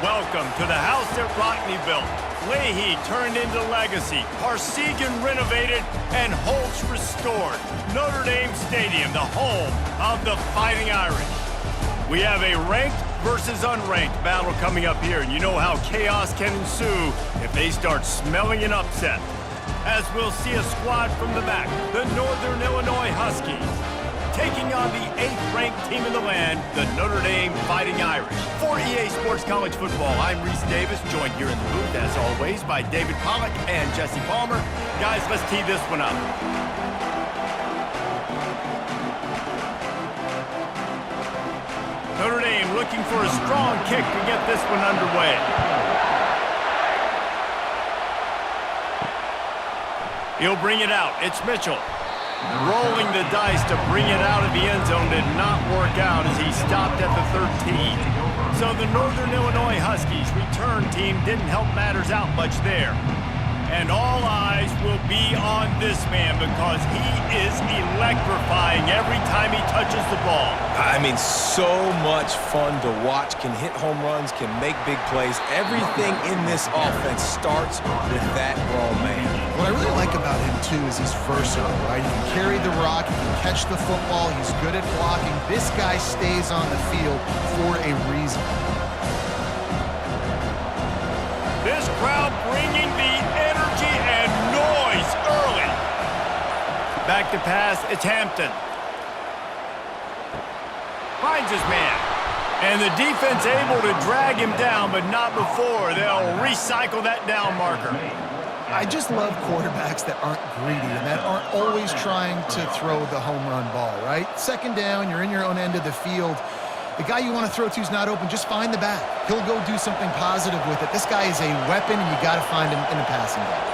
Welcome to the house that Rockney built. Leahy turned into legacy, Parsegan renovated, and Holtz restored. Notre Dame Stadium, the home of the Fighting Irish. We have a ranked versus unranked battle coming up here, and you know how chaos can ensue if they start smelling an upset. As we'll see a squad from the back, the Northern Illinois Huskies, taking on the 8th-ranked team in the land, the Notre Dame Fighting Irish. For EA Sports College Football, I'm Reese Davis, joined here in the booth, as always, by David Pollack and Jesse Palmer. Guys, let's tee this one up. Notre Dame looking for a strong kick to get this one underway. He'll bring it out. It's Mitchell. Rolling the dice to bring it out of the end zone did not work out as he stopped at the 13. So the Northern Illinois Huskies return team didn't help matters out much there. And all eyes will be on this man because he is electrifying every time he touches the ball. I mean, so much fun to watch. Can hit home runs, can make big plays. Everything in this offense starts with that grown man. What I really like about him, too, is he's versatile, right? He can carry the rock, he can catch the football, he's good at blocking. This guy stays on the field for a reason. This crowd bringing the energy and noise early. Back to pass, it's Hampton. Finds his man. And the defense able to drag him down, but not before. They'll recycle that down marker. I just love quarterbacks that aren't greedy and that aren't always trying to throw the home run ball, right? Second down, you're in your own end of the field. The guy you want to throw to is not open. Just find the back. He'll go do something positive with it. This guy is a weapon, and you got to find him in the passing game.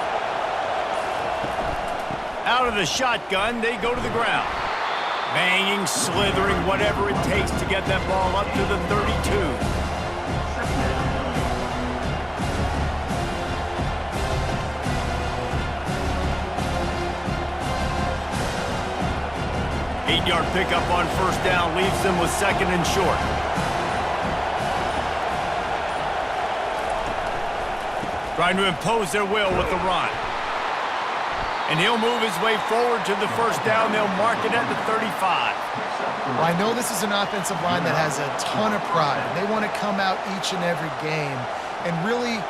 Out of the shotgun, they go to the ground. Banging, slithering, whatever it takes to get that ball up to the 32. 8-yard pickup on first down leaves them with second and short. Trying to impose their will with the run. And he'll move his way forward to the first down. They'll mark it at the 35. Well, I know this is an offensive line that has a ton of pride. They want to come out each and every game and really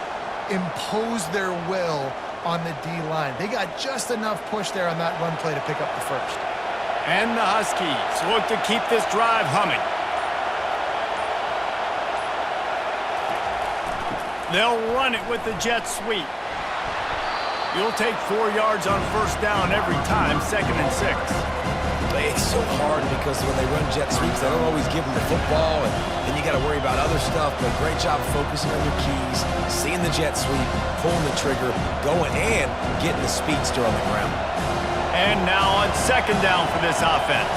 impose their will on the D-line. They got just enough push there on that run play to pick up the first. And the Huskies look to keep this drive humming. They'll run it with the jet sweep. You'll take 4 yards on first down every time, second and 6. It's so hard because when they run jet sweeps, they don't always give them the football, and then you got to worry about other stuff. But great job focusing on your keys, seeing the jet sweep, pulling the trigger, going and getting the speedster on the ground. And now on second down for this offense.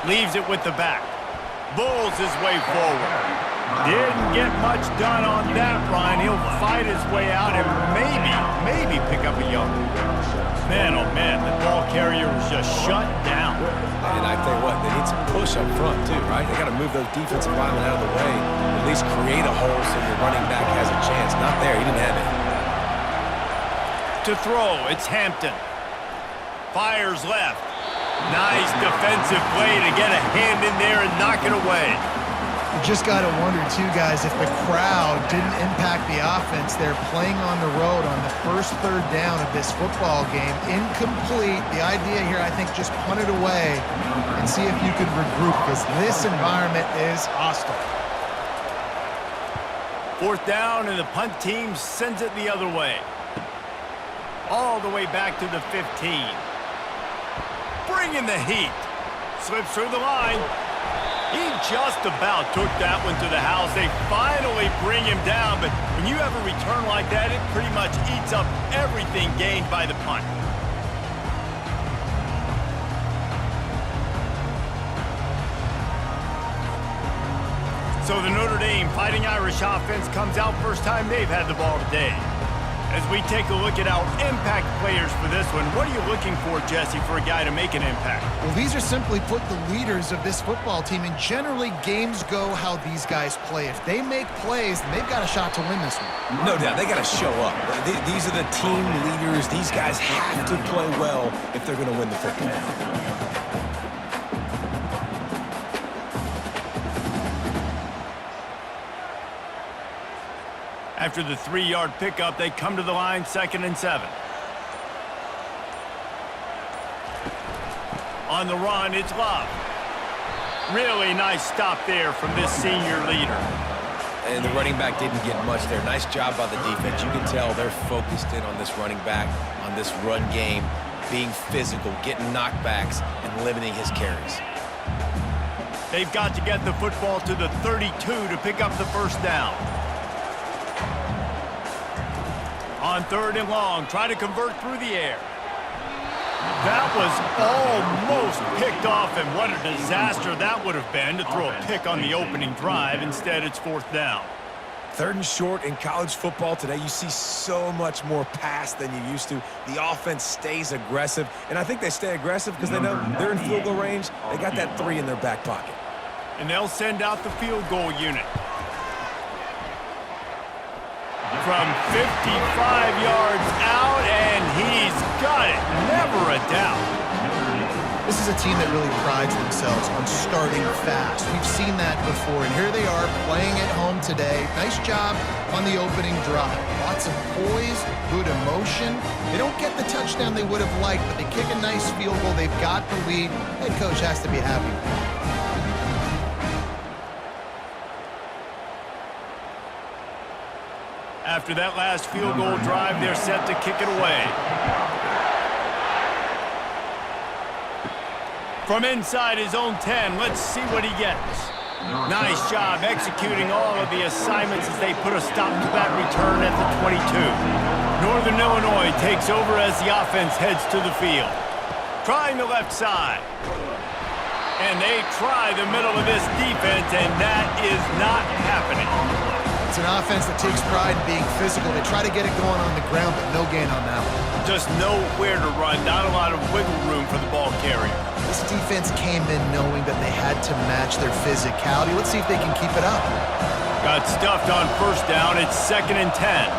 Leaves it with the back. Bulls his way forward. Didn't get much done on that run. He'll fight his way out and maybe pick up a yard. Man, oh man, the ball carrier was just shut down. And I tell you what, they need some push up front too, right? They got to move those defensive linemen out of the way. At least create a hole so your running back has a chance. Not there, he didn't have it. To throw, it's Hampton. Fires left. Nice defensive play to get a hand in there and knock it away. You just got to wonder, too, guys, if the crowd didn't impact the offense. They're playing on the road on the first third down of this football game. Incomplete. The idea here, I think, just punt it away and see if you could regroup because this environment is hostile. Fourth down, and the punt team sends it the other way. All the way back to the 15. Bringing the heat. Slips through the line. He just about took that one to the house. They finally bring him down, but when you have a return like that, it pretty much eats up everything gained by the punt. So the Notre Dame Fighting Irish offense comes out first time they've had the ball today. As we take a look at our impact players for this one, what are you looking for, Jesse, for a guy to make an impact? Well, these are simply put the leaders of this football team, and generally games go how these guys play. If they make plays, then they've got a shot to win this one. No doubt, they got to show up. These are the team leaders. These guys have to play well if they're going to win the football. After the 3-yard pickup, they come to the line, 2nd and 7. On the run, it's Love. Really nice stop there from this senior leader. And the running back didn't get much there. Nice job by the defense. You can tell they're focused in on this running back, on this run game, being physical, getting knockbacks, and limiting his carries. They've got to get the football to the 32 to pick up the first down. On 3rd and long, try to convert through the air. That was almost picked off, and what a disaster that would have been to throw a pick on the opening drive. Instead, it's 4th down. 3rd and short in college football today. You see so much more pass than you used to. The offense stays aggressive, and I think they stay aggressive because they know they're in field goal range. They got that 3 in their back pocket. And they'll send out the field goal unit. From 55 yards out, and he's got it. Never a doubt. This is a team that really prides themselves on starting fast. We've seen that before, and here they are playing at home today. Nice job on the opening drive. Lots of poise, good emotion. They don't get the touchdown they would have liked, but they kick a nice field goal. They've got the lead. Head coach has to be happy. After that last field goal drive, they're set to kick it away. From inside his own 10, let's see what he gets. Nice job executing all of the assignments as they put a stop to that return at the 22. Northern Illinois takes over as the offense heads to the field. Trying the left side. And they try the middle of this defense, and that is not happening. It's an offense that takes pride in being physical. They try to get it going on the ground, but no gain on that one. Just nowhere to run, not a lot of wiggle room for the ball carrier. This defense came in knowing that they had to match their physicality. Let's see if they can keep it up. Got stuffed on 1st down. It's 2nd and 10.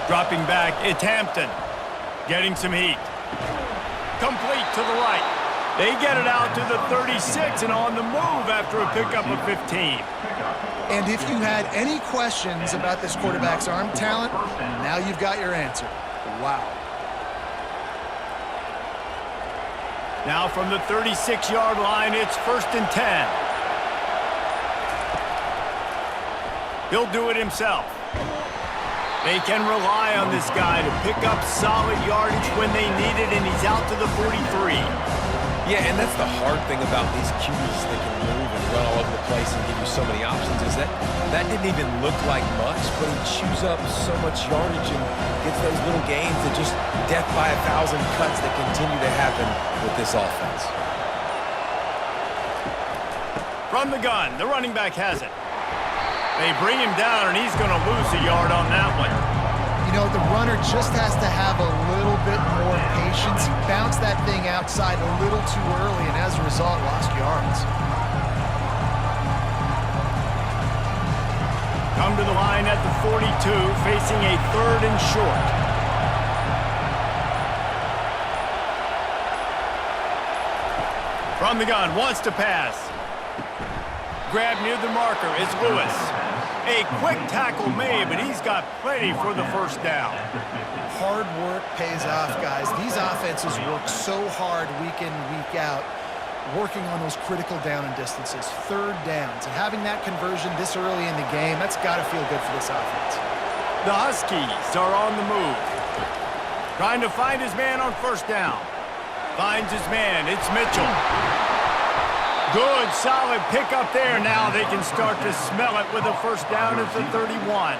Dropping back, it's Hampton. Getting some heat. Complete to the right. They get it out to the 36 and on the move after a pickup of 15. And if you had any questions about this quarterback's arm talent, now you've got your answer. Wow. Now from the 36-yard line, it's 1st and 10. He'll do it himself. They can rely on this guy to pick up solid yardage when they need it, and he's out to the 43. Yeah, and that's the hard thing about these QBs. They can move and run all over the place and give you so many options. Is that didn't even look like much, but he chews up so much yardage and gets those little gains that just death by 1,000 cuts that continue to happen with this offense. From the gun, the running back has it. They bring him down, and he's going to lose a yard on that one. You know, the runner just has to have a little bit more patience. He bounced that thing outside a little too early, and as a result, lost yards. Come to the line at the 42, facing a 3rd and short. From the gun, wants to pass. Grab near the marker is Lewis. A quick tackle made, but he's got plenty for the 1st down. Hard work pays off, guys. These offenses work so hard week in, week out, working on those critical down and distances, 3rd downs. And having that conversion this early in the game, that's got to feel good for this offense. The Huskies are on the move. Trying to find his man on 1st down. Finds his man. It's Mitchell. Good, solid pickup there. Now they can start to smell it with a 1st down at the 31.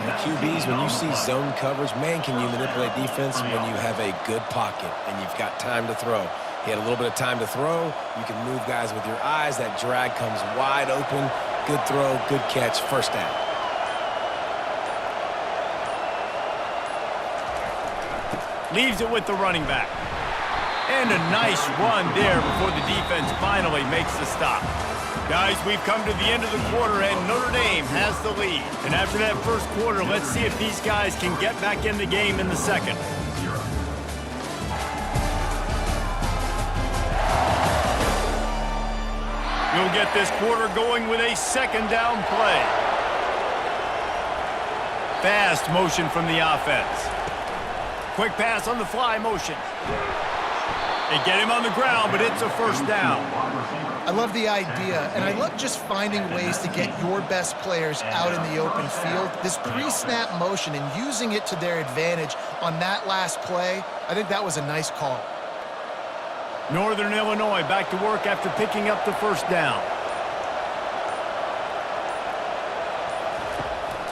The QBs, when you see zone coverage, man, can you manipulate defense when you have a good pocket and you've got time to throw. He had a little bit of time to throw. You can move guys with your eyes. That drag comes wide open. Good throw, good catch, 1st down. Leaves it with the running back. And a nice run there before the defense finally makes the stop. Guys, we've come to the end of the quarter, and Notre Dame has the lead. And after that first quarter, let's see if these guys can get back in the game in the second. You'll get this quarter going with a second down play. Fast motion from the offense. Quick pass on the fly motion. They get him on the ground, but it's a first down. I love the idea, and I love just finding ways to get your best players out in the open field. This pre-snap motion and using it to their advantage on that last play, I think that was a nice call. Northern Illinois back to work after picking up the first down.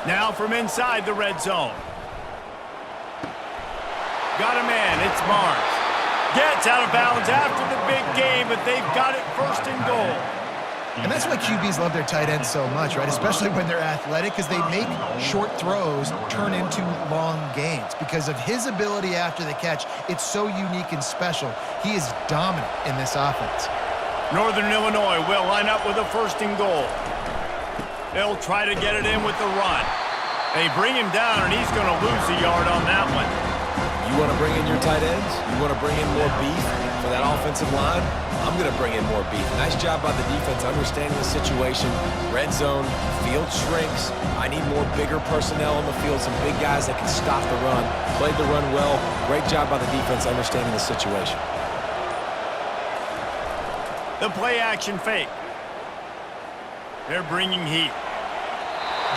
Now from inside the red zone. Got a man, it's Barnes. Gets out of bounds after the big game, but they've got it first and goal. And that's why QBs love their tight ends so much, right? Especially when they're athletic, because they make short throws turn into long gains. Because of his ability after the catch, it's so unique and special. He is dominant in this offense. Northern Illinois will line up with a first and goal. They'll try to get it in with the run. They bring him down, and he's going to lose a yard on that one. You want to bring in your tight ends? You want to bring in more beef for that offensive line? I'm going to bring in more beef. Nice job by the defense understanding the situation. Red zone, field shrinks. I need more bigger personnel on the field, some big guys that can stop the run. Played the run well. Great job by the defense understanding the situation. The play action fake. They're bringing heat.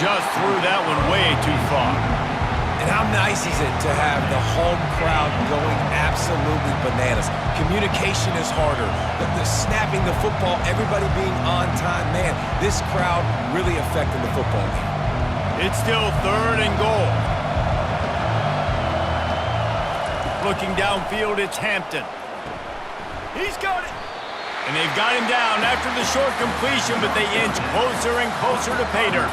Just threw that one way too far. And how nice is it to have the home crowd going absolutely bananas. Communication is harder. The snapping the football, everybody being on time. Man, this crowd really affecting the football game. It's still third and goal. Looking downfield, it's Hampton. He's got it. And they've got him down after the short completion, but they inch closer and closer to pay dirt.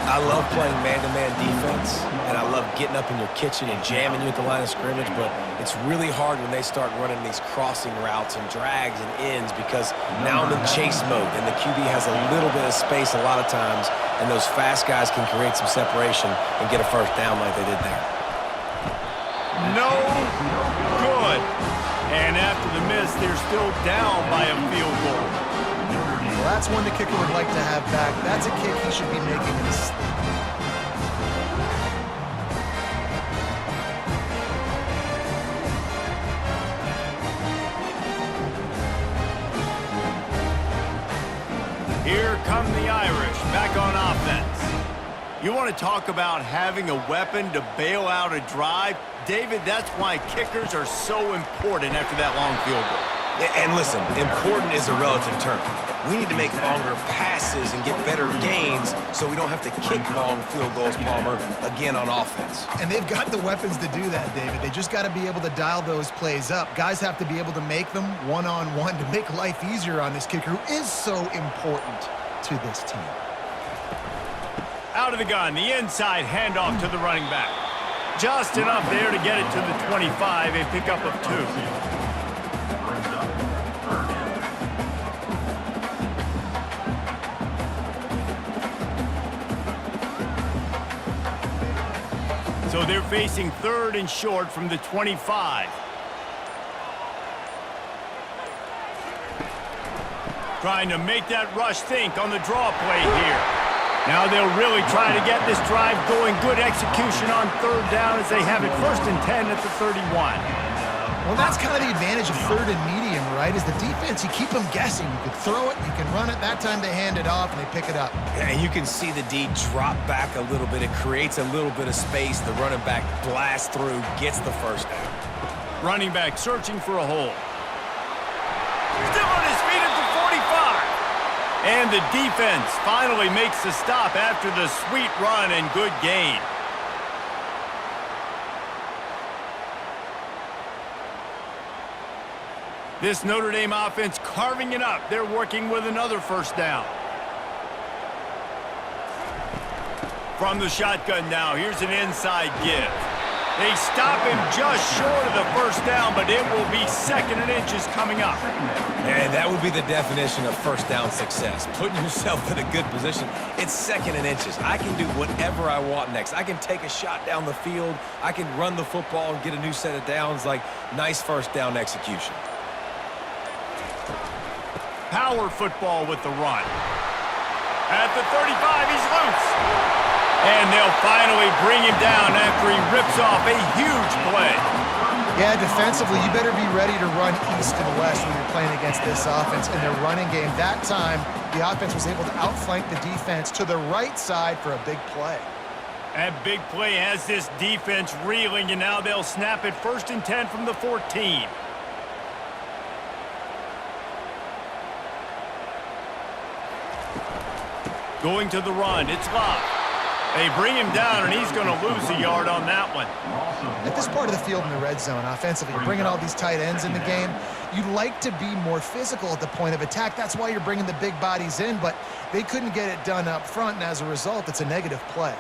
I love playing man-to-man defense, and I love getting up in your kitchen and jamming you at the line of scrimmage, but it's really hard when they start running these crossing routes and drags and ends because now I'm in chase mode, and the QB has a little bit of space a lot of times, and those fast guys can create some separation and get a first down like they did there. No good. And after the miss, they're still down by a field goal. Well, that's one the kicker would like to have back. That's a kick he should be making in his sleep. Here come the Irish back on offense. You want to talk about having a weapon to bail out a drive? David, that's why kickers are so important after that long field goal. And listen, important is a relative term. We need to make longer passes and get better gains so we don't have to kick long field goals, Palmer, again on offense. And they've got the weapons to do that, David. They just got to be able to dial those plays up. Guys have to be able to make them one-on-one to make life easier on this kicker who is so important to this team. Out of the gun, the inside handoff to the running back. Just enough there to get it to the 25, a pickup of 2. So they're facing third and short from the 25. Trying to make that rush think on the draw play here. Now they'll really try to get this drive going. Good execution on third down as they have it first and 10 at the 31. Well, that's kind of the advantage of third and medium, right? Is the defense, you keep them guessing. You can throw it, you can run it. That time they hand it off and they pick it up. Yeah, and you can see the D drop back a little bit. It creates a little bit of space. The running back blasts through, gets the first down. Running back searching for a hole. Still on his feet at the 45. And the defense finally makes the stop after the sweet run and good gain. This Notre Dame offense carving it up. They're working with another first down. From the shotgun now, here's an inside give. They stop him just short of the first down, but it will be 2nd and inches coming up. And that would be the definition of first down success. Putting yourself in a good position. It's 2nd and inches. I can do whatever I want next. I can take a shot down the field. I can run the football and get a new set of downs. Like, nice first down execution. Power football with the run. At the 35, he's loose. And they'll finally bring him down after he rips off a huge play. Yeah, defensively, you better be ready to run east and west when you're playing against this offense in their running game. That time, the offense was able to outflank the defense to the right side for a big play. That big play has this defense reeling, and now they'll snap it 1st and 10 from the 14. Going to the run, it's Love. They bring him down, and he's going to lose a yard on that one. At this part of the field in the red zone, offensively, you're bringing all these tight ends in the game. You'd like to be more physical at the point of attack. That's why you're bringing the big bodies in, but they couldn't get it done up front, and as a result, it's a negative play.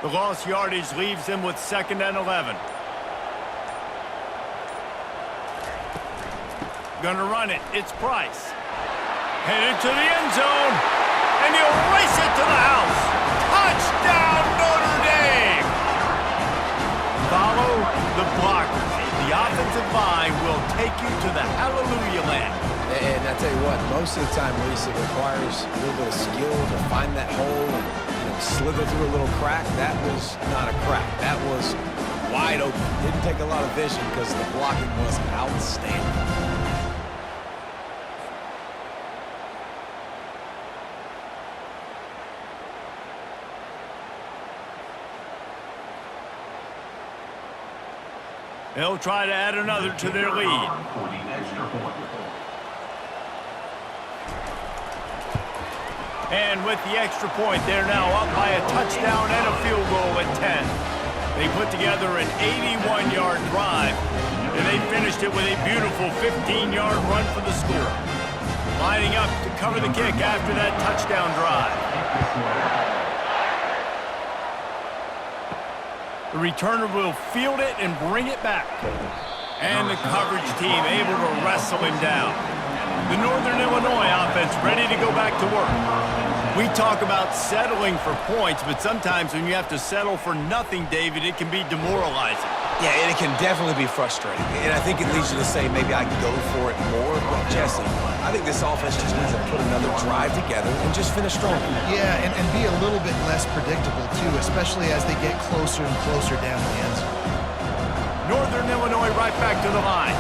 The lost yardage leaves them with 2nd and 11. Gonna run it. It's Price. Headed to the end zone, and he'll race it to the house. Touchdown, Notre Dame! Follow the blockers. The offensive line will take you to the hallelujah land. And I tell you what, most of the time, Reese, it requires a little bit of skill to find that hole and slither through a little crack. That was not a crack. That was wide open. Didn't take a lot of vision because the blocking was outstanding. They'll try to add another to their lead. And with the extra point, they're now up by a touchdown and a field goal at 10. They put together an 81-yard drive, and they finished it with a beautiful 15-yard run for the score. Lining up to cover the kick after that touchdown drive. The returner will field it and bring it back. And the coverage team able to wrestle him down. The Northern Illinois offense ready to go back to work. We talk about settling for points, but sometimes when you have to settle for nothing, David, it can be demoralizing. Yeah, and it can definitely be frustrating. And I think it leads you to say maybe I can go for it more. But, Jesse, I think this offense just needs to put another drive together and just finish strong. Yeah, and be a little bit less predictable, too, especially as they get closer and closer down the end zone. Northern Illinois right back to the line.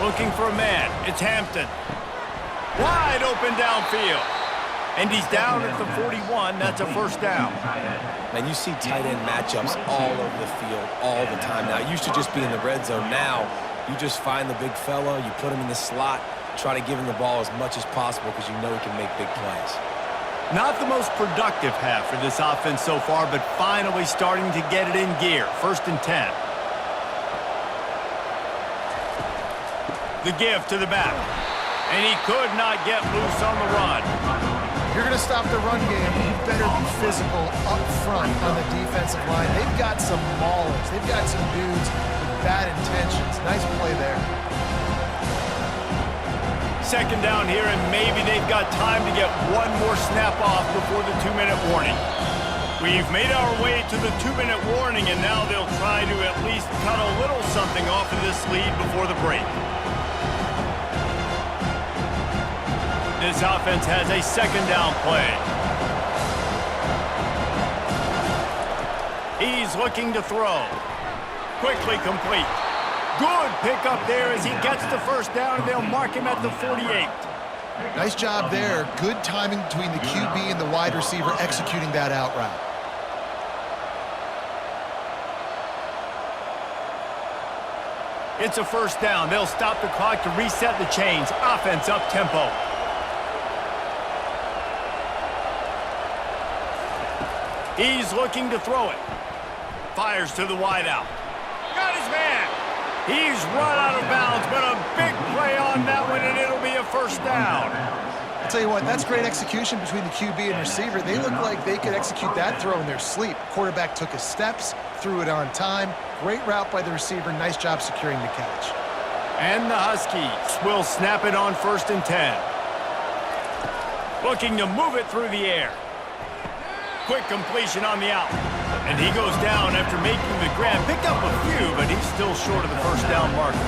Looking for a man. It's Hampton. Wide open downfield. And he's down at the 41. That's a first down. And you see tight end matchups all over the field all the time now. It used to just be in the red zone. Now you just find the big fella, you put him in the slot, try to give him the ball as much as possible because you know he can make big plays. Not the most productive half for this offense so far, but finally starting to get it in gear. 1st and 10. The give to the back. And he could not get loose on the run. If you're going to stop the run game, you better be physical up front on the defensive line. They've got some maulers. They've got some dudes with bad intentions. Nice play there. 2nd down here, and maybe they've got time to get one more snap off before the 2-minute warning. We've made our way to the 2-minute warning, and now they'll try to at least cut a little something off of this lead before the break. This offense has a 2nd down play. He's looking to throw. Quickly complete. Good pickup there as he gets the first down, and they'll mark him at the 48. Nice job there. Good timing between the QB and the wide receiver executing that out route. It's a first down. They'll stop the clock to reset the chains. Offense up tempo. He's looking to throw it. Fires to the wideout. Got his man. He's run out of bounds, but a big play on that one, and it'll be a first down. I tell you what, that's great execution between the QB and receiver. They look like they could execute that throw in their sleep. Quarterback took his steps, threw it on time. Great route by the receiver. Nice job securing the catch. And the Huskies will snap it on 1st and 10. Looking to move it through the air. Quick completion on the out. And he goes down after making the grab. Picked up a few, but he's still short of the first down marker.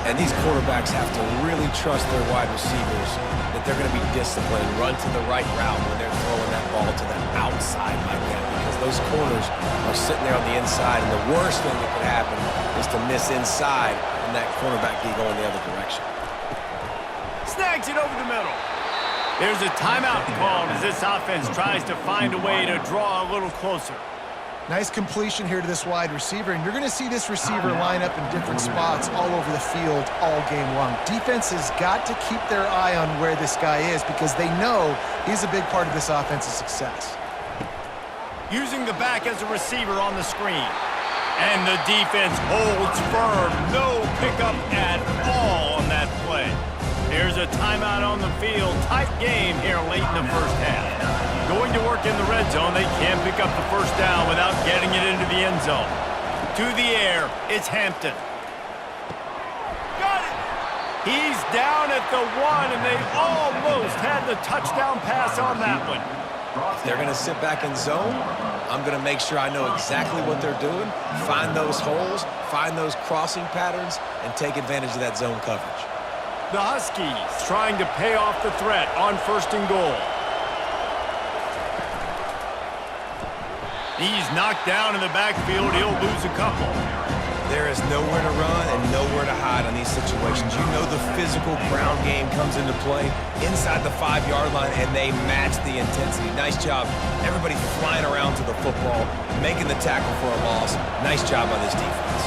And these quarterbacks have to really trust their wide receivers that they're going to be disciplined, run to the right route when they're throwing that ball to the outside like that, because those corners are sitting there on the inside, and the worst thing that could happen is to miss inside and that cornerback be going the other direction. Snags it over the middle. There's a timeout called as this offense tries to find a way to draw a little closer. Nice completion here to this wide receiver, and you're going to see this receiver line up in different spots all over the field all game long. Defense has got to keep their eye on where this guy is because they know he's a big part of this offense's success. Using the back as a receiver on the screen. And the defense holds firm. No pickup at all on that play. There's a timeout on the field. Tight game here late in the first half. Going to work in the red zone. They can't pick up the first down without getting it into the end zone. To the air, it's Hampton. Got it! He's down at the 1, and they almost had the touchdown pass on that one. If they're going to sit back in zone, I'm going to make sure I know exactly what they're doing, find those holes, find those crossing patterns, and take advantage of that zone coverage. The Huskies trying to pay off the threat on 1st and goal. He's knocked down in the backfield. He'll lose a couple. There is nowhere to run and nowhere to hide on these situations. You know the physical ground game comes into play inside the 5-yard line, and they match the intensity. Nice job. Everybody flying around to the football, making the tackle for a loss. Nice job by this defense.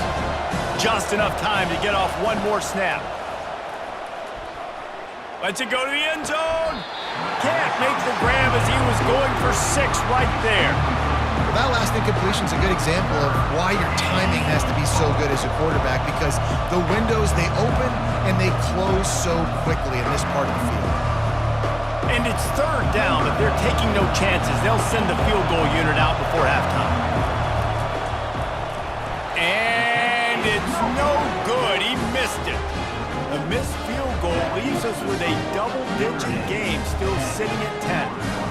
Just enough time to get off one more snap. Lets it go to the end zone. Can't make the grab as he was going for 6 right there. Well, that last incompletion is a good example of why your timing has to be so good as a quarterback, because the windows, they open and they close so quickly in this part of the field. And it's 3rd down, but they're taking no chances. They'll send the field goal unit out before halftime. And it's no good. He missed it. The missed field goal leaves us with a double-digit game, still sitting at 10.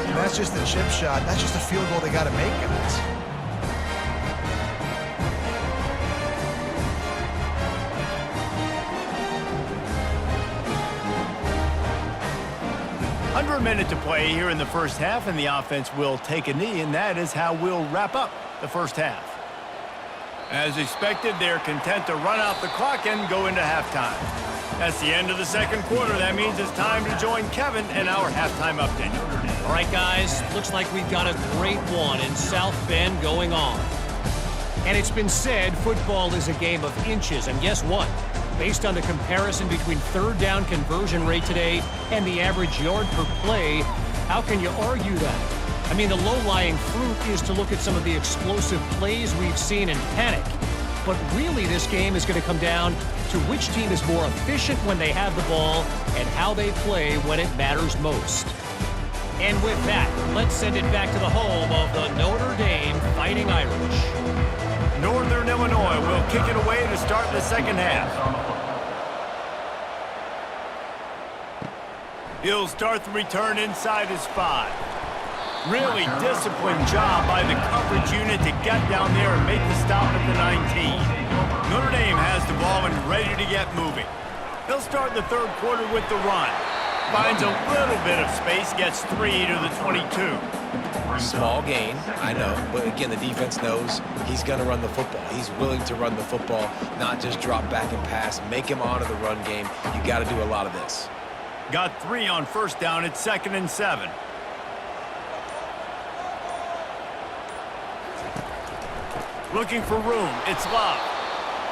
And that's just a chip shot. That's just a field goal they got to make, guys. Under a minute to play here in the first half, and the offense will take a knee, and that is how we'll wrap up the first half. As expected, they're content to run out the clock and go into halftime. That's the end of the second quarter. That means it's time to join Kevin in our halftime update. All right, guys, looks like we've got a great one in South Bend going on. And it's been said football is a game of inches, and guess what? Based on the comparison between 3rd down conversion rate today and the average yard per play, how can you argue that? I mean, the low-lying fruit is to look at some of the explosive plays we've seen and panic. But really, this game is going to come down to which team is more efficient when they have the ball and how they play when it matters most. And with that, let's send it back to the home of the Notre Dame Fighting Irish. Northern Illinois will kick it away to start the second half. He'll start the return inside his 5. Really disciplined job by the coverage unit to get down there and make the stop at the 19. Notre Dame has the ball and ready to get moving. They'll start the 3rd quarter with the run. Finds a little bit of space, gets 3 to the 22. Small gain, I know, but again, the defense knows he's going to run the football. He's willing to run the football, not just drop back and pass, make him honor the run game. You got to do a lot of this. Got 3 on 1st down at 2nd and 7. Looking for room. It's Love.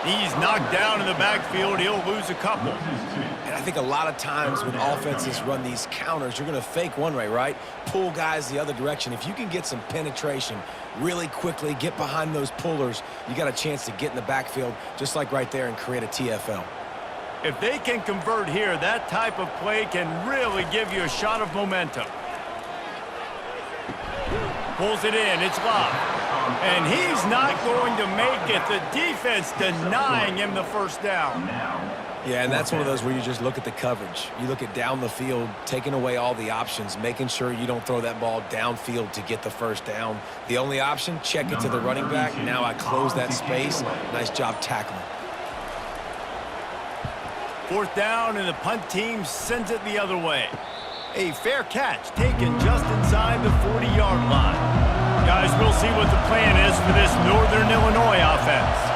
He's knocked down in the backfield. He'll lose a couple. And I think a lot of times when offenses run these counters, you're going to fake one way, right? Pull guys the other direction. If you can get some penetration really quickly, get behind those pullers, you got a chance to get in the backfield just like right there and create a TFL. If they can convert here, that type of play can really give you a shot of momentum. Pulls it in. It's locked. And he's not going to make it. The defense denying him the first down. Yeah, and that's one of those where you just look at the coverage. You look at down the field, taking away all the options, making sure you don't throw that ball downfield to get the first down. The only option, check it to the running back. Now I close that space. Nice job tackling. Fourth down, and the punt team sends it the other way. A fair catch taken just inside the 40-yard line. Guys, we'll see what the plan is for this Northern Illinois offense.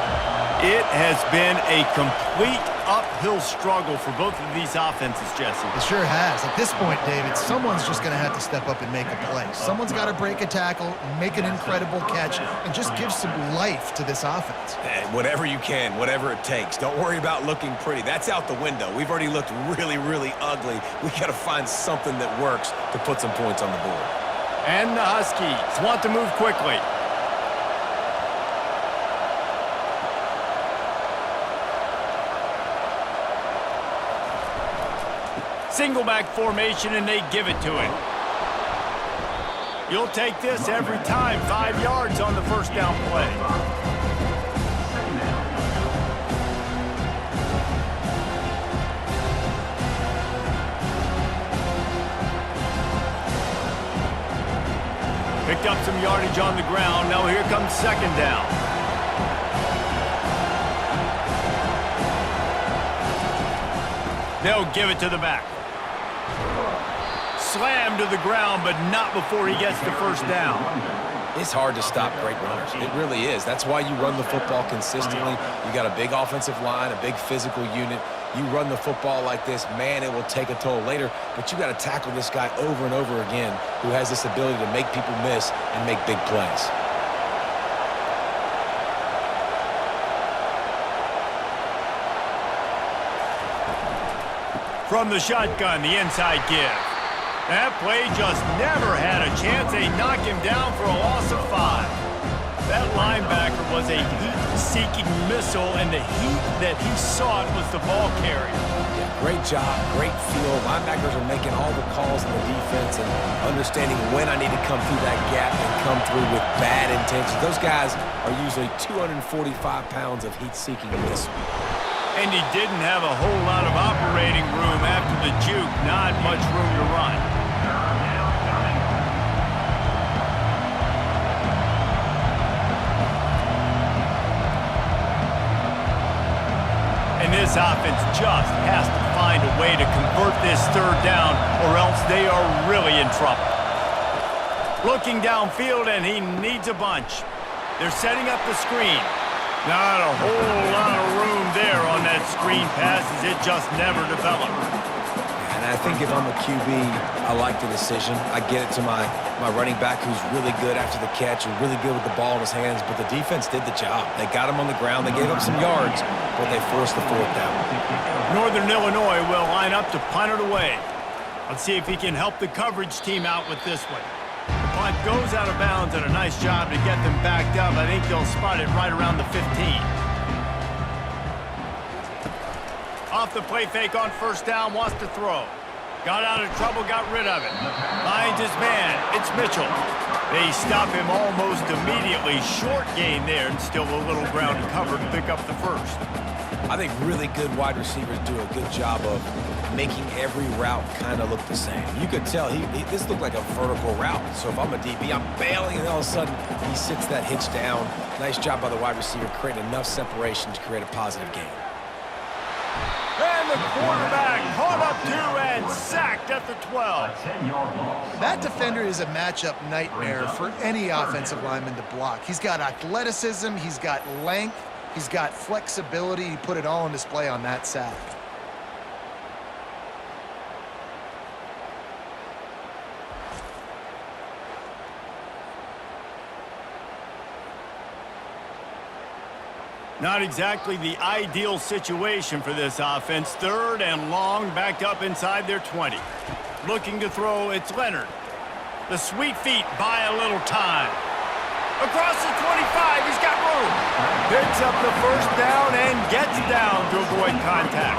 It has been a complete uphill struggle for both of these offenses, Jesse. It sure has. At this point, David, someone's just going to have to step up and make a play. Someone's got to break a tackle, make an incredible catch, and just give some life to this offense. And whatever you can, whatever it takes. Don't worry about looking pretty. That's out the window. We've already looked really, really ugly. We got to find something that works to put some points on the board. And the Huskies want to move quickly. Single back formation, and they give it to him. You'll take this every time. 5 yards on the first down play. Picked up some yardage on the ground. Now here comes second down. They'll give it to the back. Slammed to the ground, but not before he gets the first down. It's hard to stop great runners. It really is. That's why you run the football consistently. You got a big offensive line, a big physical unit. You run the football like this, man, it will take a toll later, but you got to tackle this guy over and over again who has this ability to make people miss and make big plays. From the shotgun, the inside give. That play just never had a chance. They knock him down for a loss of 5. That linebacker was a heat-seeking missile, and the heat that he sought was the ball carrier. Yeah, great job, great feel. Linebackers are making all the calls in the defense and understanding when I need to come through that gap and come through with bad intentions. Those guys are usually 245 pounds of heat-seeking missile. And he didn't have a whole lot of operating room after the juke. Not much room to run. And this offense just has to find a way to convert this third down, or else they are really in trouble. Looking downfield, and he needs a bunch. They're setting up the screen. Not a whole lot of room there on that screen pass, as it just never developed. And I think if I'm a QB, I like the decision. I get it to my running back who's really good after the catch and really good with the ball in his hands, but the defense did the job. They got him on the ground. They gave up some yards, but they forced the fourth down. Northern Illinois will line up to punt it away. Let's see if he can help the coverage team out with this one. The punt goes out of bounds, and a nice job to get them backed up. I think they'll spot it right around the 15. Off the play fake on first down, wants to throw. Got out of trouble, got rid of it. Finds his man. It's Mitchell. They stop him almost immediately. Short gain there, and still a little ground to cover to pick up the first. I think really good wide receivers do a good job of making every route kind of look the same. You could tell this looked like a vertical route. So if I'm a DB, I'm bailing, and all of a sudden he sits that hitch down. Nice job by the wide receiver, creating enough separation to create a positive gain. And the quarterback caught up to and sacked at the 12. That defender is a matchup nightmare for any offensive lineman to block. He's got athleticism, he's got length, he's got flexibility. He put it all on display on that sack. Not exactly the ideal situation for this offense. Third and long, backed up inside their 20. Looking to throw, it's Leonard. The sweet feet buy a little time. Across the 25, he's got room. Picks up the first down and gets down to avoid contact.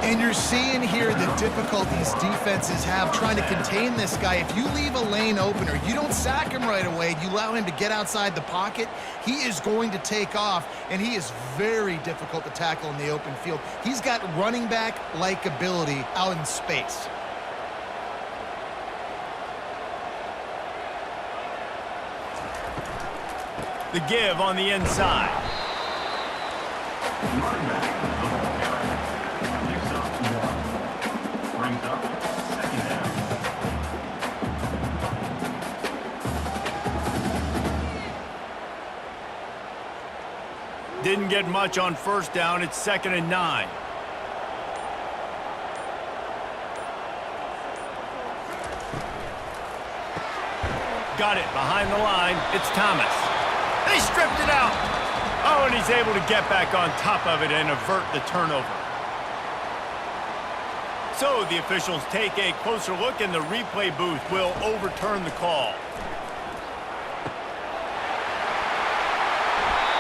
And you're seeing here the difficulties defenses have trying to contain this guy. If you leave a lane open or you don't sack him right away, you allow him to get outside the pocket, he is going to take off, and he is very difficult to tackle in the open field. He's got running back-like ability out in space. The give on the inside. Didn't get much on first down. It's 2nd and 9. Got it behind the line. It's Thomas. They stripped it out. Oh, and he's able to get back on top of it and avert the turnover. So the officials take a closer look, and the replay booth will overturn the call.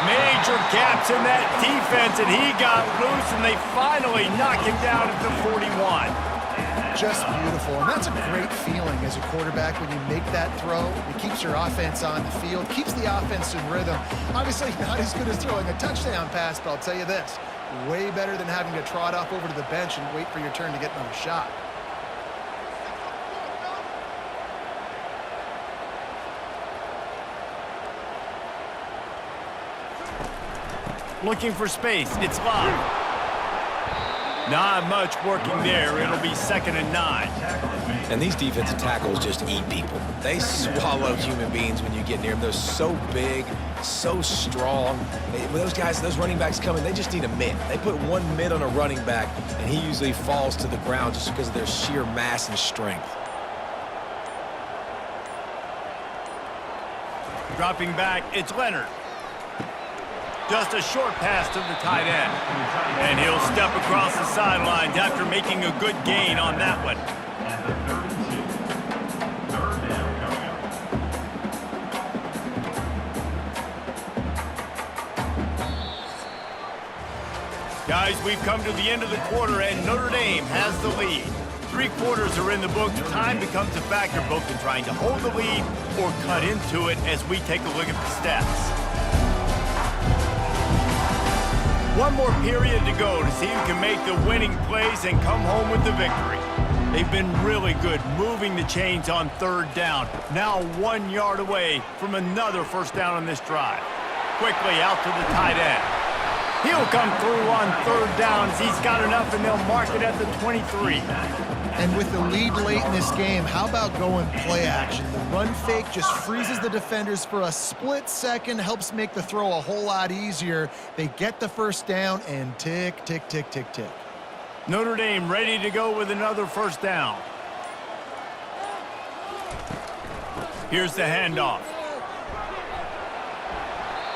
Major gaps in that defense, and he got loose, and they finally knock him down at the 41. Just beautiful, and that's a great feeling as a quarterback when you make that throw. It keeps your offense on the field, keeps the offense in rhythm. Obviously not as good as throwing a touchdown pass, but I'll tell you this, way better than having to trot off over to the bench and wait for your turn to get another shot. Looking for space. It's live. Not much working there. It'll be 2nd and 9. And these defensive tackles just eat people. They swallow human beings when you get near them. They're so big, so strong. When those guys, those running backs come in, they just need a mid. They put one mid on a running back, and he usually falls to the ground just because of their sheer mass and strength. Dropping back, it's Leonard. Just a short pass to the tight end. And he'll step across the sidelines after making a good gain on that one. Guys, we've come to the end of the quarter, and Notre Dame has the lead. 3 quarters are in the books. Time becomes a factor both in trying to hold the lead or cut into it as we take a look at the stats. One more period to go to see who can make the winning plays and come home with the victory. They've been really good moving the chains on 3rd down. Now 1 yard away from another first down on this drive. Quickly out to the tight end. He'll come through on 3rd down as he's got enough, and they'll mark it at the 23. And with the lead late in this game, how about going play action? The run fake just freezes the defenders for a split second, helps make the throw a whole lot easier. They get the first down, and tick, tick, tick, tick, tick. Notre Dame ready to go with another first down. Here's the handoff.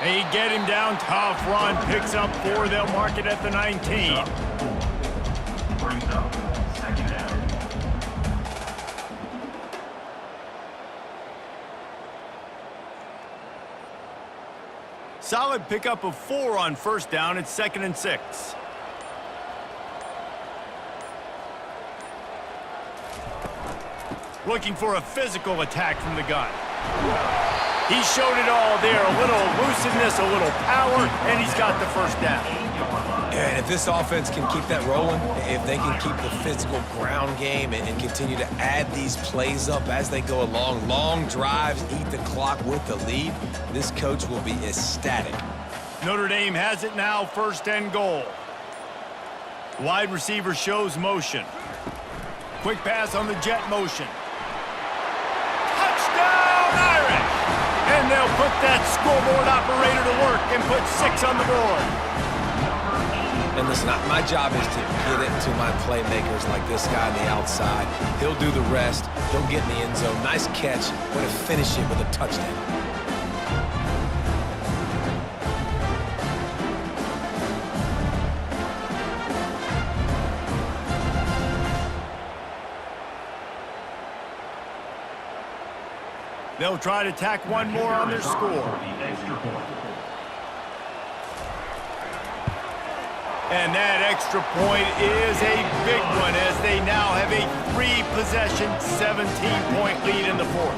They get him down, tough run, picks up 4, they'll mark it at the 19. Brings up 2nd down. Solid pickup of 4 on first down. It's 2nd and 6. Looking for a physical attack from the gun. He showed it all there. A little looseness, a little power, and he's got the first down. And if this offense can keep that rolling, if they can keep the physical ground game and continue to add these plays up as they go along, long drives, eat the clock with the lead, this coach will be ecstatic. Notre Dame has it now, 1st and goal. Wide receiver shows motion. Quick pass on the jet motion. Touchdown, Irish! And they'll put that scoreboard operator to work and put 6 on the board. And listen, my job is to get it to my playmakers like this guy on the outside. He'll do the rest. He'll get in the end zone. Nice catch. Way to finish it with a touchdown. They'll try to tack one more on their score. And that extra point is a big one as they now have a 3-possession, 17-point lead in the fourth.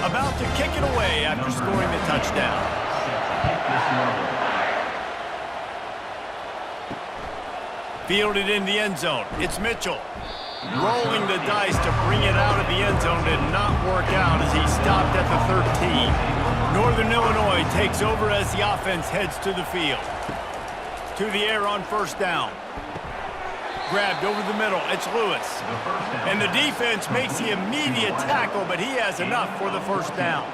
About to kick it away after scoring the touchdown. Fielded in the end zone. It's Mitchell. Rolling the dice to bring it out of the end zone did not work out as he stopped at the 13. Northern Illinois takes over as the offense heads to the field. To the air on first down. Grabbed over the middle. It's Lewis. And the defense makes the immediate tackle, but he has enough for the first down.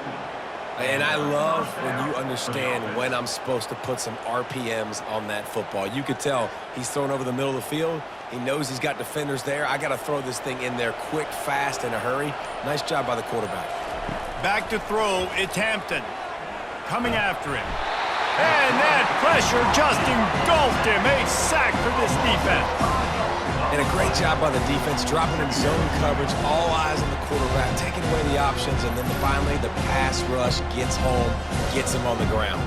And I love when you understand when I'm supposed to put some RPMs on that football. You could tell he's thrown over the middle of the field. He knows he's got defenders there. I got to throw this thing in there quick, fast, in a hurry. Nice job by the quarterback. Back to throw, it's Hampton. Coming after him. And that pressure just engulfed him. A sack for this defense. And a great job by the defense, dropping in zone coverage, all eyes on the quarterback, taking away the options, and then finally the pass rush gets home, gets him on the ground.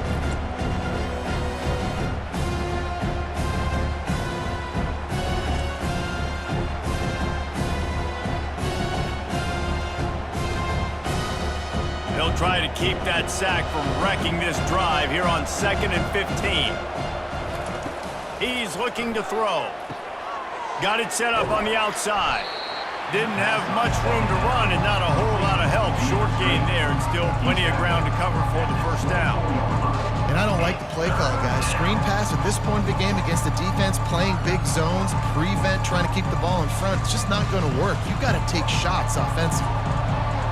They'll try to keep that sack from wrecking this drive here on 2nd and 15. He's looking to throw. Got it set up on the outside. Didn't have much room to run and not a whole lot of help. Short gain there and still plenty of ground to cover for the first down. And I don't like the play call, guys. Screen pass at this point of the game against the defense, playing big zones, prevent, trying to keep the ball in front. It's just not going to work. You've got to take shots offensively.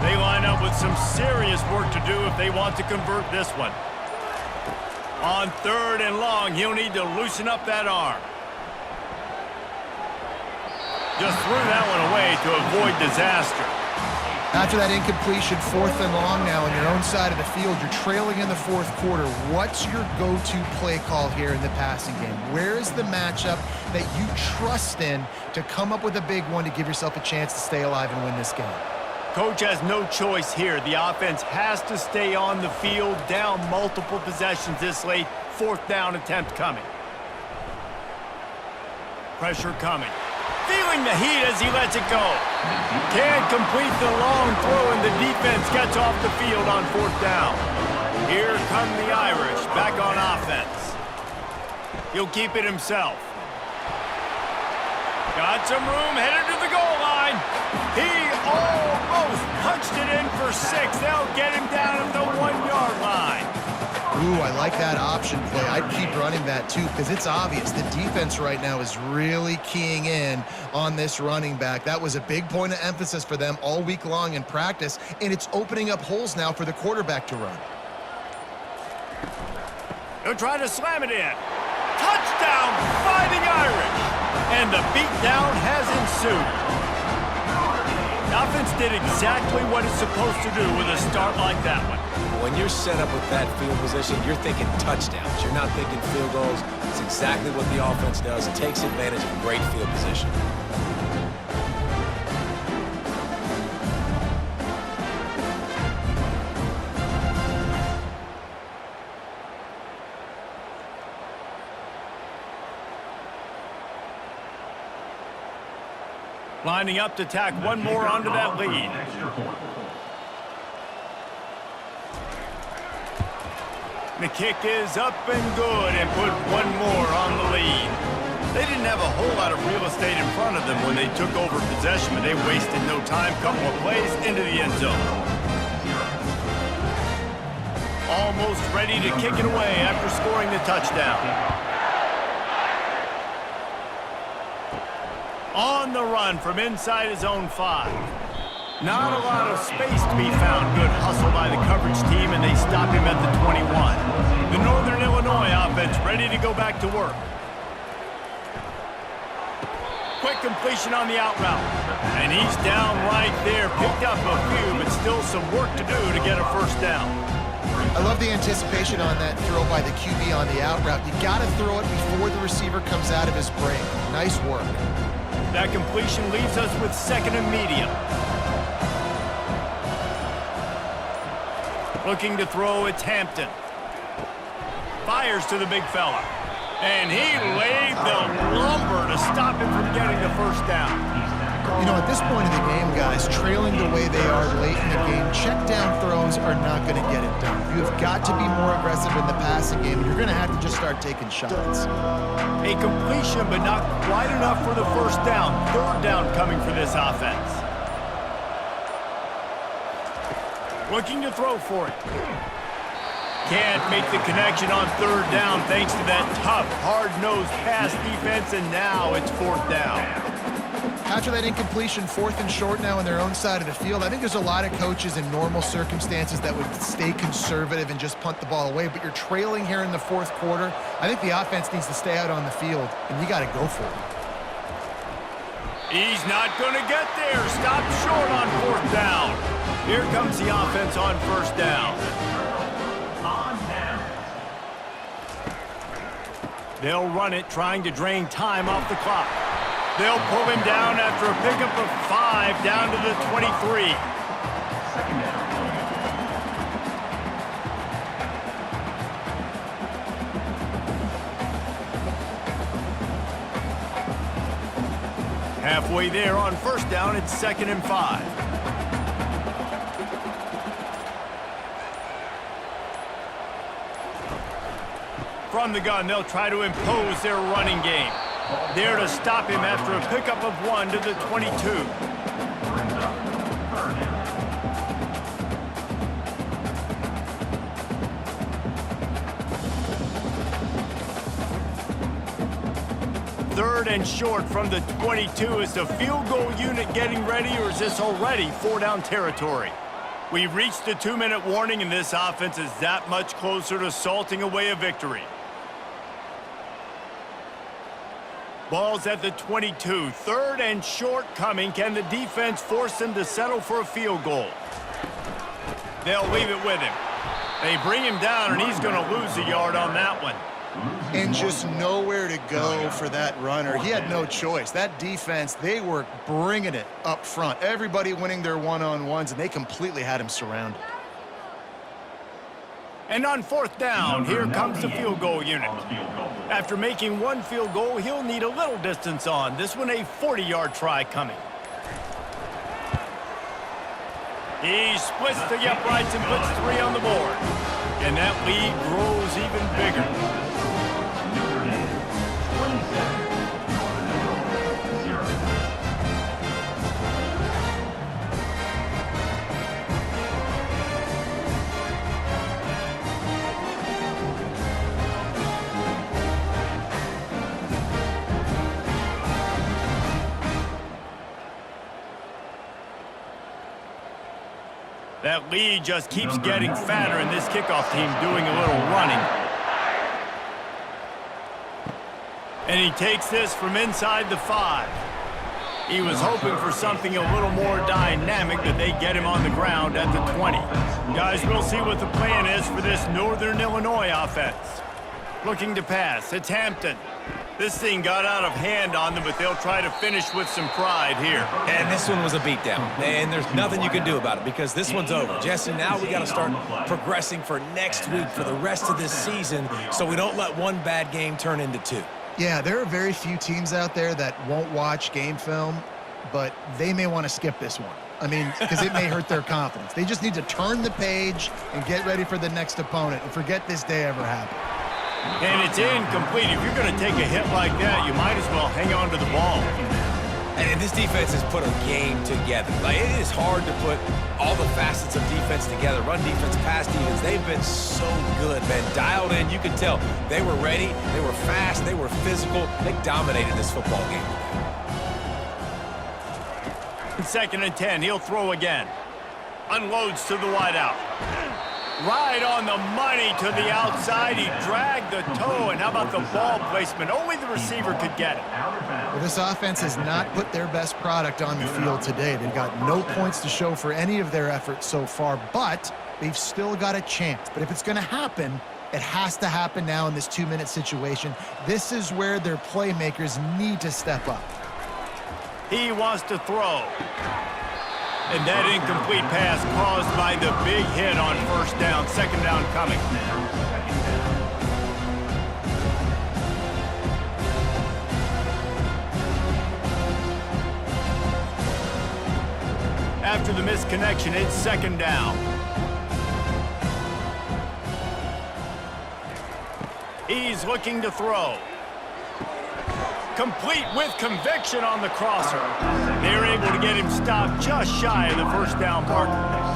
They line up with some serious work to do if they want to convert this one. On 3rd and long, he'll need to loosen up that arm. Just threw that one away to avoid disaster. After that incompletion, 4th and long now on your own side of the field, you're trailing in the 4th quarter. What's your go-to play call here in the passing game? Where's the matchup that you trust in to come up with a big one to give yourself a chance to stay alive and win this game? Coach has no choice here. The offense has to stay on the field, down multiple possessions this late. 4th down attempt coming. Pressure coming. Feeling the heat as he lets it go. Can't complete the long throw, and the defense gets off the field on 4th down. Here come the Irish back on offense. He'll keep it himself. Got some room, headed to the goal line. He almost punched it in for 6. They'll get him down at the 1-yard line. Ooh, I like that option play. I'd keep running that too because it's obvious the defense right now is really keying in on this running back. That was a big point of emphasis for them all week long in practice, and it's opening up holes now for the quarterback to run. He'll try to slam it in. Touchdown, Fighting Irish! And the beatdown has ensued. The offense did exactly what it's supposed to do with a start like that one. When you're set up with that field position, you're thinking touchdowns. You're not thinking field goals. It's exactly what the offense does. It takes advantage of great field position. Lining up to tack one more onto that lead. The kick is up and good and put one more on the lead. They didn't have a whole lot of real estate in front of them when they took over possession, but they wasted no time. Couple of plays into the end zone. Almost ready to kick it away after scoring the touchdown. On the run from inside his own 5. Not a lot of space to be found. Good hustle by the coverage team, and they stop him at the 21. The Northern Illinois offense ready to go back to work. Quick completion on the out route. And he's down right there. Picked up a few, but still some work to do to get a first down. I love the anticipation on that throw by the QB on the out route. You got to throw it before the receiver comes out of his break. Nice work. That completion leaves us with 2nd and medium. Looking to throw, it's Hampton. Fires to the big fella. And he laid the lumber to stop him from getting the first down. You know, at this point in the game, guys, trailing the way they are late in the game, check down throws are not going to get it done. You have got to be more aggressive in the passing game. You're going to have to just start taking shots. A completion, but not quite enough for the first down. Third down coming for this offense. Looking to throw for it. Can't make the connection on third down thanks to that tough, hard-nosed pass defense, and now it's fourth down. After that incompletion, 4th and short now on their own side of the field, I think there's a lot of coaches in normal circumstances that would stay conservative and just punt the ball away, but you're trailing here in the 4th quarter. I think the offense needs to stay out on the field, and you got to go for it. He's not going to get there. Stopped short on fourth down. Here comes the offense on first down. They'll run it, trying to drain time off the clock. They'll pull him down after a pickup of 5 down to the 23. Halfway there on first down, it's 2nd and 5. From the gun, they'll try to impose their running game. There to stop him after a pickup of 1 to the 22. Third and short from the 22. Is the field goal unit getting ready, or is this already 4-down territory? We've reached the 2-minute warning, and this offense is that much closer to salting away a victory. Ball's at the 22. 3rd and short coming. Can the defense force them to settle for a field goal? They'll leave it with him. They bring him down, and he's going to lose a yard on that one. And just nowhere to go for that runner. He had no choice. That defense, they were bringing it up front. Everybody winning their one-on-ones, and they completely had him surrounded. And on fourth down, here comes the field goal unit. After making 1 field goal, he'll need a little distance on. This one a 40-yard try coming. He splits the uprights and puts 3 on the board. And that lead grows even bigger. That lead just keeps getting fatter, and this kickoff team doing a little running. And he takes this from inside the 5. He was hoping for something a little more dynamic, but they get him on the ground at the 20. Guys, we'll see what the plan is for this Northern Illinois offense. Looking to pass. It's Hampton. This thing got out of hand on them, but they'll try to finish with some pride here. And this one was a beatdown, and there's nothing you can do about it because this one's over. Jesse, now we got to start progressing for next week for the rest of this season so we don't let one bad game turn into 2. Yeah, there are very few teams out there that won't watch game film, but they may want to skip this one. I mean, because it may hurt their confidence. They just need to turn the page and get ready for the next opponent and forget this day ever happened. And it's incomplete. If you're going to take a hit like that, you might as well hang on to the ball. And this defense has put a game together. Like, it is hard to put all the facets of defense together. Run defense, pass defense. They've been so good, man. Dialed in. You can tell they were ready. They were fast. They were physical. They dominated this football game. 2nd and 10. He'll throw again. Unloads to the wideout. Right on the money to the outside. He dragged the toe, and how about the ball placement? Only the receiver could get it. Well, this offense has not put their best product on the field today. They've got no points to show for any of their efforts so far, but they've still got a chance. But if it's going to happen, it has to happen now in this 2-minute situation. This is where their playmakers need to step up. He wants to throw. And that incomplete pass caused by the big hit on first down. 2nd down coming. after the missed connection, it's second down. He's looking to throw. Complete with conviction on the crosser. They're able to get him stopped just shy of the first down marker.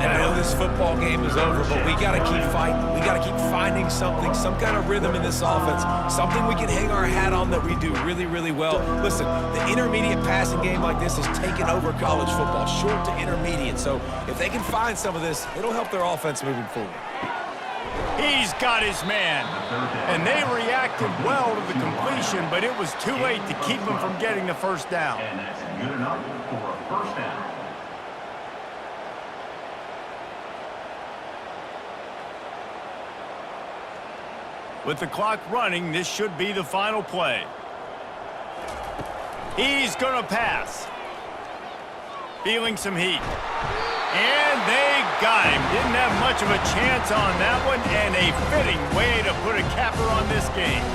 And I know this football game is over, but we got to keep fighting. We got to keep finding something, some kind of rhythm in this offense, something we can hang our hat on that we do really, really well. Listen, the intermediate passing game like this has taken over college football, short to intermediate. So if they can find some of this, it'll help their offense moving forward. He's got his man. And they reacted well to the completion, but it was too late to keep him from getting the first down. And that's good enough for a first down. With the clock running, this should be the final play. He's going to pass. Feeling some heat. And they got him. Didn't have much of a chance on that one, and a fitting way to put a capper on this game.